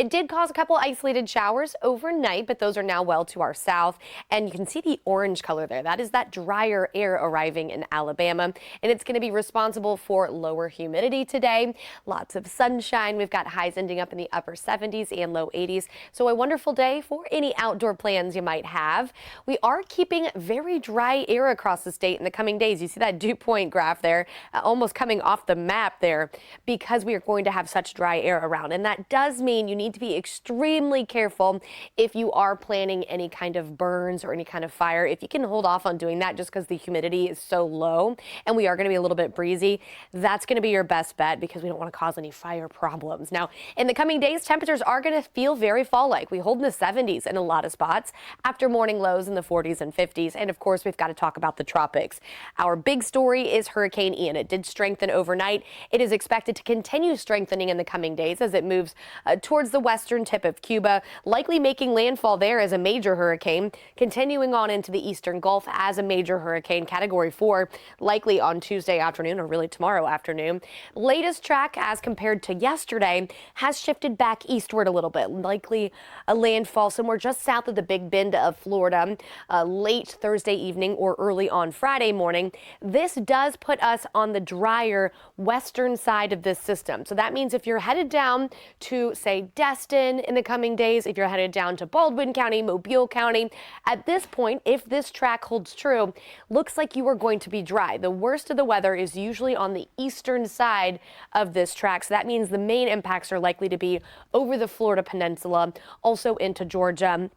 It did cause a couple isolated showers overnight, but those are now well to our south. And you can see the orange color there. That is that drier air arriving in Alabama, and it's going to be responsible for lower humidity today. Lots of sunshine. We've got highs ending up in the upper 70s and low 80s. So a wonderful day for any outdoor plans you might have. We are keeping very dry air across the state in the coming days. You see that dew point graph there, almost coming off the map there, because we are going to have such dry air around. And that does mean you need to be extremely careful if you are planning any kind of burns or any kind of fire. If you can hold off on doing that just because the humidity is so low and we are going to be a little bit breezy, that's going to be your best bet because we don't want to cause any fire problems. Now, in the coming days, temperatures are going to feel very fall-like. We hold in the 70s in a lot of spots after morning lows in the 40s and 50s. And of course, we've got to talk about the tropics. Our big story is Hurricane Ian. It did strengthen overnight. It is expected to continue strengthening in the coming days as it moves towards the western tip of Cuba, likely making landfall there as a major hurricane, continuing on into the eastern Gulf as a major hurricane, Category 4, likely on Tuesday afternoon or really tomorrow afternoon. Latest track as compared to yesterday has shifted back eastward a little bit, likely a landfall somewhere just south of the Big Bend of Florida late Thursday evening or early on Friday morning. This does put us on the drier western side of this system. So that means if you're headed down to, say, Destin in the coming days, if you're headed down to Baldwin County, Mobile County, at this point, if this track holds true, looks like you are going to be dry. The worst of the weather is usually on the eastern side of this track. So that means the main impacts are likely to be over the Florida Peninsula, also into Georgia.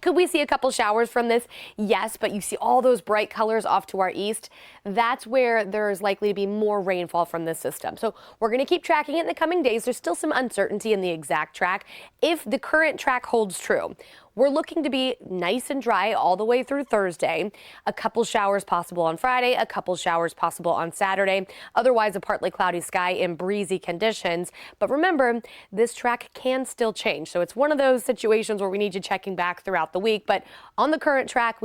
Could we see a couple showers from this? Yes, but you see all those bright colors off to our east. That's where there's likely to be more rainfall from this system. So we're going to keep tracking it in the coming days. There's still some uncertainty in the exact track. If the current track holds true, we're looking to be nice and dry all the way through Thursday. A couple showers possible on Friday, a couple showers possible on Saturday. Otherwise, a partly cloudy sky and breezy conditions. But remember, this track can still change. So it's one of those situations where we need you checking back throughout the week. But on the current track,